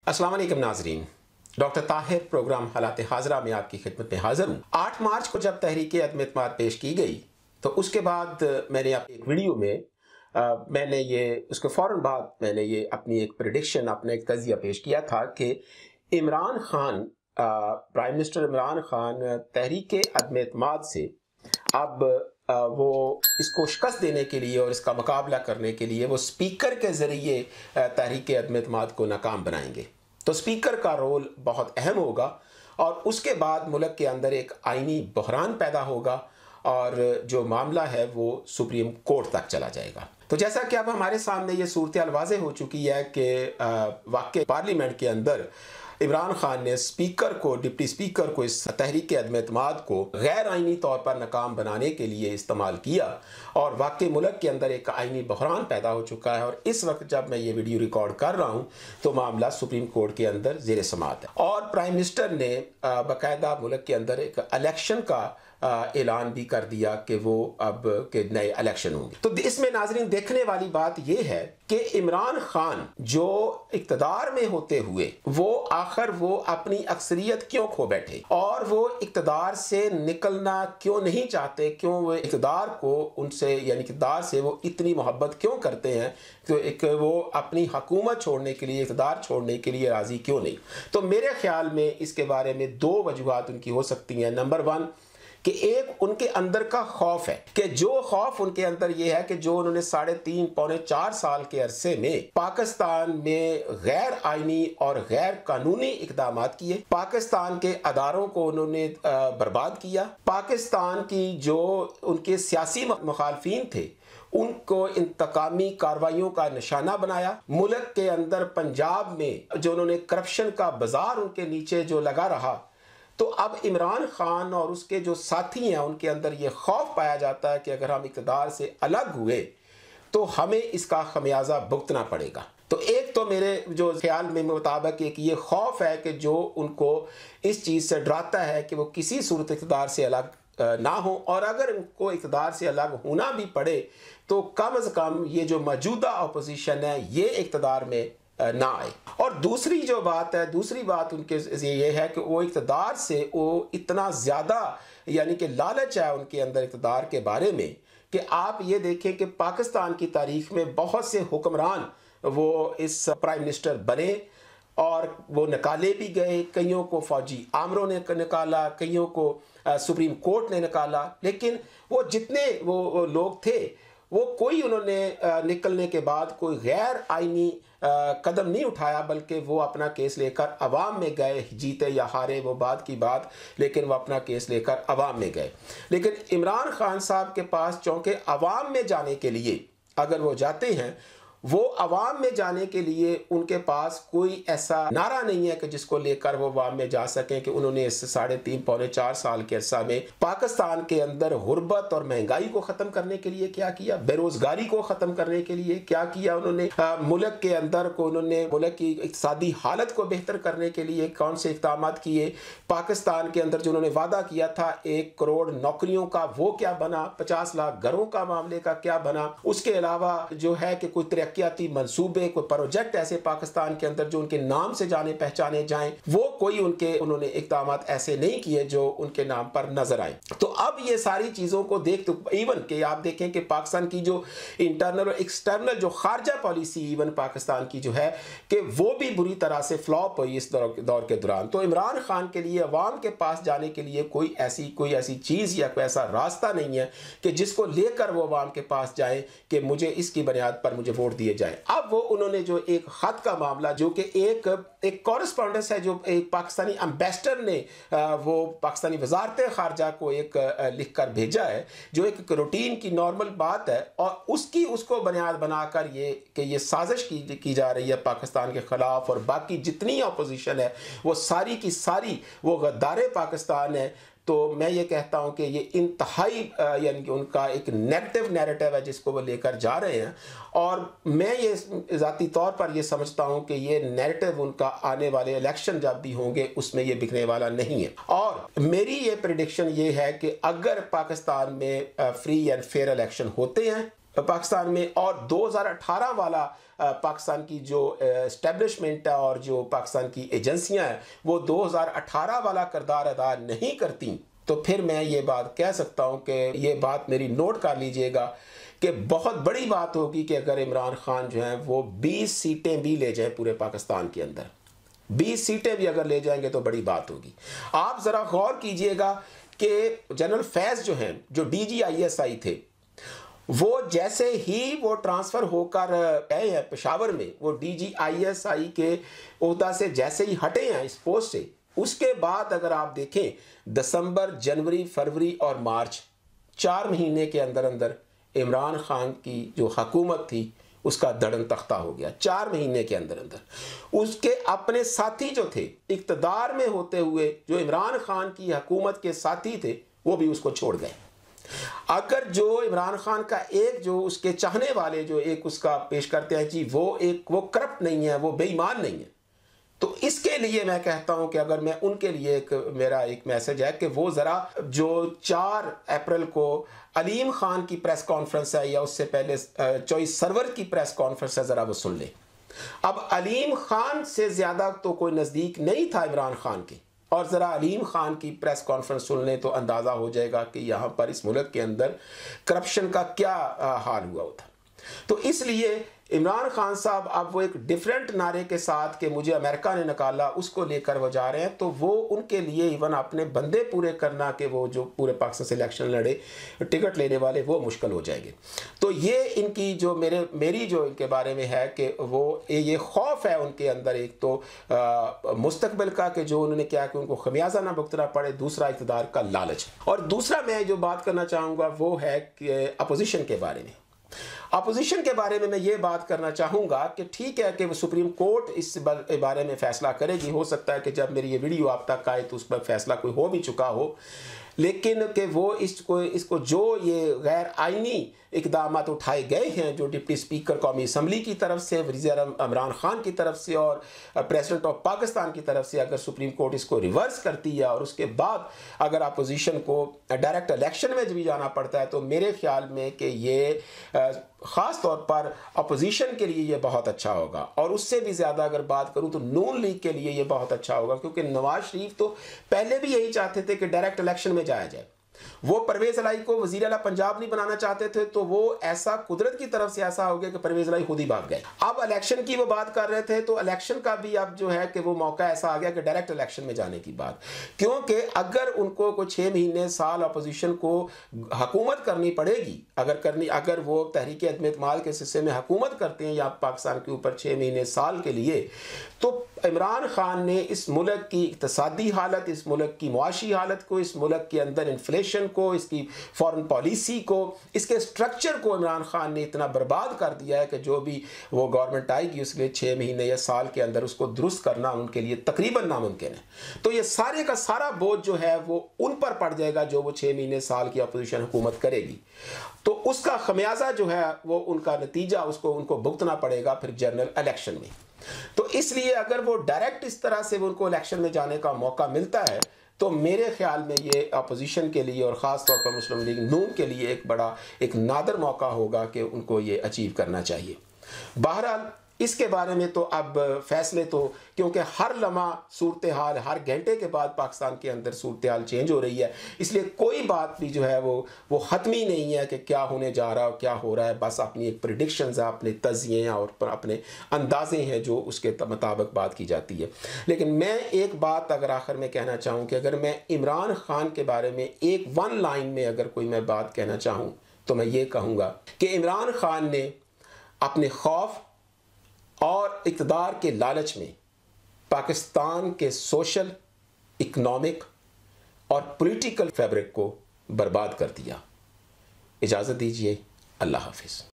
अस्सलाम वालेकुम नाजरीन। डॉक्टर ताहिर प्रोग्राम हालात हाजरा में आपकी खिदमत में हाजिर हूँ। 8 मार्च को जब तहरीक अदम-ए-एतमाद पेश की गई तो उसके बाद मैंने एक वीडियो में मैंने ये उसके फ़ौरन बाद मैंने ये अपनी एक प्रेडिक्शन, अपना एक तज़िया पेश किया था कि इमरान खान, प्राइम मिनिस्टर इमरान खान तहरीक अदम-ए-एतमाद से अब वो इसको शिकस्त देने के लिए और इसका मुकाबला करने के लिए वो स्पीकर के ज़रिए तहरीक अदम-ए-एतमाद को नाकाम बनाएंगे। तो स्पीकर का रोल बहुत अहम होगा और उसके बाद मुल्क के अंदर एक आइनी बहरान पैदा होगा और जो मामला है वो सुप्रीम कोर्ट तक चला जाएगा। तो जैसा कि अब हमारे सामने ये सूरत-ए-हाल वाज़ेह हो चुकी है कि वाक़ई पार्लियामेंट के अंदर इमरान खान ने स्पीकर को, डिप्टी स्पीकर को इस तहरीक अदम-ए-एतमाद को गैर आइनी तौर पर नाकाम बनाने के लिए इस्तेमाल किया और वाकई मुल्क के अंदर एक आइनी बहरान पैदा हो चुका है। और इस वक्त जब मैं ये वीडियो रिकॉर्ड कर रहा हूँ तो मामला सुप्रीम कोर्ट के अंदर ज़ेर समाअत है और प्राइम मिनिस्टर ने बाकायदा मुल्क के अंदर एक इलेक्शन का ऐलान भी कर दिया कि वो अब के नए इलेक्शन होंगे। तो इसमें नाजरीन देखने वाली बात यह है कि इमरान खान जो इक़्तिदार में होते हुए वो आखिर वो अपनी अक्सरियत क्यों खो बैठे और वो इक़्तिदार से निकलना क्यों नहीं चाहते, क्यों वो इक़्तिदार को उनसे यानी इक़्तिदार से वो इतनी मोहब्बत क्यों करते हैं, तो एक वो अपनी हुकूमत छोड़ने के लिए, इक़्तिदार छोड़ने के लिए राज़ी क्यों नहीं। तो मेरे ख्याल में इसके बारे में 2 वजूहात उनकी हो सकती हैं। नंबर 1 कि एक उनके अंदर का खौफ है कि जो खौफ उनके अंदर ये है कि जो उन्होंने 3.5 पौने 4 साल के अरसे में पाकिस्तान में गैर आइनी और गैर कानूनी इकदामात किए, पाकिस्तान के अदारों को उन्होंने बर्बाद किया, पाकिस्तान की जो उनके सियासी मुखालफीन थे उनको इंतकामी कार्रवाइयों का निशाना बनाया, मुल्क के अंदर पंजाब में जो उन्होंने करप्शन का बाजार उनके नीचे जो लगा रहा। तो अब इमरान खान और उसके जो साथी हैं उनके अंदर ये खौफ पाया जाता है कि अगर हम इक़्तिदार से अलग हुए तो हमें इसका खमियाजा भुगतना पड़ेगा। तो एक तो मेरे जो ख्याल में मुताबिक एक ये खौफ है कि जो उनको इस चीज़ से डराता है कि वो किसी सूरत इक़्तिदार से अलग ना हो और अगर उनको इक़्तिदार से अलग होना भी पड़े तो कम अज़ कम ये जो मौजूदा अपोजिशन है ये इक़्तिदार में ना आए। और दूसरी जो बात है, दूसरी बात उनके ये है कि वो इक़्तिदार से वो इतना ज़्यादा यानी कि लालच है उनके अंदर इक़्तिदार के बारे में कि आप ये देखें कि पाकिस्तान की तारीख़ में बहुत से हुक्मरान वो इस प्राइम मिनिस्टर बने और वो निकाले भी गए, कईयों को फ़ौजी आमरों ने निकाला, कईयों को सुप्रीम कोर्ट ने निकाला, लेकिन वो जितने वो लोग थे वो कोई उन्होंने निकलने के बाद कोई गैर आइनी कदम नहीं उठाया, बल्कि वो अपना केस लेकर अवाम में गए, जीते या हारे वो बात की बात, लेकिन वो अपना केस लेकर अवाम में गए। लेकिन इमरान खान साहब के पास चूँकि अवाम में जाने के लिए अगर वो जाते हैं, वो अवाम में जाने के लिए उनके पास कोई ऐसा नारा नहीं है कि जिसको लेकर वो अवाम में जा सकें कि उन्होंने इस 3.5 पौने 4 साल के अरसा में पाकिस्तान के अंदर गुर्बत और महंगाई को ख़त्म करने के लिए क्या किया, बेरोज़गारी को ख़त्म करने के लिए क्या किया उन्होंने, मुल्क के अंदर को उन्होंने मुल्क की इक़्तिसादी हालत को बेहतर करने के लिए कौन से इक़दाम किए, पाकिस्तान के अंदर जो उन्होंने वादा किया था 1 करोड़ नौकरियों का वो क्या बना, 50 लाख घरों का मामले का क्या बना, उसके अलावा जो है कि कोई तरक्याती मंसूबे, कोई प्रोजेक्ट ऐसे पाकिस्तान के अंदर जो उनके नाम से जाने पहचाने जाएं, वो कोई उन्होंने इक़दाम ऐसे नहीं किए जो उनके नाम पर नजर आए। तो अब ये सारी चीज़ों को देख तो इवन कि आप देखें कि पाकिस्तान की जो इंटरनल और एक्सटर्नल जो खारजा पॉलिसी इवन पाकिस्तान की जो है कि वो भी बुरी तरह से फ्लॉप हुई इस दौर के दौरान। तो इमरान खान के लिए अवाम के पास जाने के लिए कोई ऐसी चीज़ या कोई ऐसा रास्ता नहीं है कि जिसको लेकर वो अवाम के पास जाए कि मुझे इसकी बुनियाद पर मुझे वोट दिए जाए। अब वो उन्होंने जो एक खत का मामला जो कि एक कॉरेस्पॉन्डेंस है जो एक पाकिस्तानी एम्बेसडर ने वो पाकिस्तानी वजारत खारजा को एक लिख कर भेजा है, जो एक रूटीन की नॉर्मल बात है और उसको बुनियाद बनाकर ये साजिश की जा रही है पाकिस्तान के ख़िलाफ़ और बाकी जितनी अपोजिशन है वो सारी की सारी वो गद्दार पाकिस्तान है। तो मैं ये कहता हूँ कि ये इंतहाई यानी कि उनका एक नेगेटिव नैरेटिव है जिसको वो लेकर जा रहे हैं और मैं ये ज़ाती तौर पर ये समझता हूँ कि ये नैरेटिव उनका आने वाले इलेक्शन जब भी होंगे उसमें ये बिकने वाला नहीं है। और मेरी ये प्रेडिक्शन ये है कि अगर पाकिस्तान में फ्री एंड फेयर इलेक्शन होते हैं पाकिस्तान में और 2018 वाला पाकिस्तान की जो एस्टेब्लिशमेंट है और जो पाकिस्तान की एजेंसियां हैं वो 2018 वाला किरदार अदा नहीं करती, तो फिर मैं ये बात कह सकता हूं कि ये बात मेरी नोट कर लीजिएगा कि बहुत बड़ी बात होगी कि अगर इमरान खान जो है वो 20 सीटें भी ले जाए पूरे पाकिस्तान के अंदर, 20 सीटें भी अगर ले जाएंगे तो बड़ी बात होगी। आप ज़रा गौर कीजिएगा कि जनरल फैज़ जो हैं, जो DGISI थे, वो जैसे ही वो ट्रांसफ़र होकर गए हैं पेशावर में, वो DGISI के ओहदा से जैसे ही हटे हैं इस पोस्ट से, उसके बाद अगर आप देखें दिसंबर, जनवरी, फरवरी और मार्च, 4 महीने के अंदर अंदर इमरान खान की जो हुकूमत थी उसका दड़न तख्ता हो गया। 4 महीने के अंदर अंदर उसके अपने साथी जो थे, इक़्तिदार में होते हुए जो इमरान खान की हुकूमत के साथी थे, वो भी उसको छोड़ गए। अगर जो इमरान खान का एक जो उसके चाहने वाले जो एक उसका पेश करते हैं जी वो करप्ट नहीं है, वो बेईमान नहीं है, तो इसके लिए मैं कहता हूं कि अगर मैं उनके लिए मेरा एक मैसेज है कि वो ज़रा जो 4 अप्रैल को अलीम खान की प्रेस कॉन्फ्रेंस है या उससे पहले 24 सरवर की प्रेस कॉन्फ्रेंस है, ज़रा वो सुन ले। अब अलीम खान से ज़्यादा तो कोई नज़दीक नहीं था इमरान खान के, और ज़रा अलीम खान की प्रेस कॉन्फ्रेंस सुन लें तो अंदाज़ा हो जाएगा कि यहाँ पर इस मुल्क के अंदर करप्शन का क्या हाल हुआ होता। तो इसलिए इमरान खान साहब अब वो एक डिफरेंट नारे के साथ कि मुझे अमेरिका ने निकाला, उसको लेकर वो जा रहे हैं, तो वो उनके लिए इवन अपने बंदे पूरे करना कि वो जो पूरे पाकिस्तान से इलेक्शन लड़े टिकट लेने वाले, वो मुश्किल हो जाएंगे। तो ये इनकी जो मेरी जो इनके बारे में है कि वो ये खौफ है उनके अंदर, एक तो मुस्तकबिल का कि जो उन्होंने क्या कि उनको खमियाजा ना भुगतना पड़े, दूसरा इक़्तिदार का लालच, और दूसरा मैं जो बात करना चाहूँगा वो है कि अपोजिशन के बारे में। अपोजिशन के बारे में मैं ये बात करना चाहूँगा कि ठीक है कि सुप्रीम कोर्ट इस बारे में फ़ैसला करेगी, हो सकता है कि जब मेरी ये वीडियो आप तक आए तो उस पर फैसला कोई हो भी चुका हो, लेकिन कि वो इसको जो ये गैर आइनी इकदाम उठाए गए हैं, जो डिप्टी स्पीकर कौमी असम्बली की तरफ से, वज़ीर-ए-आज़म इमरान खान की तरफ से और प्रेसिडेंट ऑफ पाकिस्तान की तरफ से, अगर सुप्रीम कोर्ट इसको रिवर्स करती है और उसके बाद अगर अपोजिशन को डायरेक्ट इलेक्शन में भी जाना पड़ता है, तो मेरे ख्याल में कि ये ख़ास तौर पर अपोजिशन के लिए ये बहुत अच्छा होगा। और उससे भी ज़्यादा अगर बात करूँ तो नून लीग के लिए ये बहुत अच्छा होगा, क्योंकि नवाज शरीफ तो पहले भी यही चाहते थे कि डायरेक्ट इलेक्शन में जाया जाए। वो परवेज़ इलाही को वज़ीर आला पंजाब नहीं बनाना चाहते थे, तो वो ऐसा कुदरत की तरफ से ऐसा हो गया कि परवेज़ इलाही खुद ही भाग गए। अब इलेक्शन की वो बात कर रहे थे, तो इलेक्शन का भी अब जो है कि वो मौका ऐसा आ गया कि डायरेक्ट इलेक्शन में जाने की बात, क्योंकि अगर उनको कोई 6 महीने साल अपोजिशन को हुकूमत करनी पड़ेगी, अगर वो तहरीक अदम-ए-इत्तेमाद के सिलसिले में हुकूमत करते हैं या पाकिस्तान के ऊपर 6 महीने साल के लिए, तो इमरान खान ने इस मुल्क की इक़्तिसादी हालत, इस मुल्क की मुआशी हालत को, इस मुल्क के अंदर इन्फ्लेशन को, इसकी फॉरेन पॉलिसी को, इसके स्ट्रक्चर को इमरान खान ने इतना बर्बाद कर दिया है कि जो भी वो गवर्नमेंट आएगी उसके 6 महीने या साल के अंदर उसको दुरुस्त करना उनके लिए तकरीबन नामुमकिन है। तो ये सारे का सारा बोझ जो है वो उन पर पड़ जाएगा जो वो 6 महीने साल की अपोजिशन हुकूमत करेगी, तो उसका खमियाजा जो है वो उनका नतीजा उनको भुगतना पड़ेगा फिर जनरल इलेक्शन में। तो इसलिए अगर वो डायरेक्ट इस तरह से उनको इलेक्शन में जाने का मौका मिलता है, तो मेरे ख्याल में ये अपोजिशन के लिए और ख़ास तौर पर मुस्लिम लीग नून के लिए एक नादर मौका होगा कि उनको ये अचीव करना चाहिए। बहरहाल इसके बारे में तो अब फैसले तो, क्योंकि हर लम्हा सूरत हाल, हर घंटे के बाद पाकिस्तान के अंदर सूरत हाल चेंज हो रही है, इसलिए कोई बात भी जो है वो ख़त्मी नहीं है कि क्या होने जा रहा है और क्या हो रहा है। बस अपनी एक प्रेडिक्शंस है, अपने तज़िये और अपने अंदाजे हैं जो उसके मुताबिक बात की जाती है। लेकिन मैं एक बात अगर आखिर में कहना चाहूँ कि अगर मैं इमरान खान के बारे में एक वन लाइन में अगर कोई मैं बात कहना चाहूँ तो मैं ये कहूँगा कि इमरान खान ने अपने खौफ और इक़्तिदार के लालच में पाकिस्तान के सोशल, इकनॉमिक और पॉलिटिकल फैब्रिक को बर्बाद कर दिया। इजाज़त दीजिए, अल्लाह हाफ़िज़।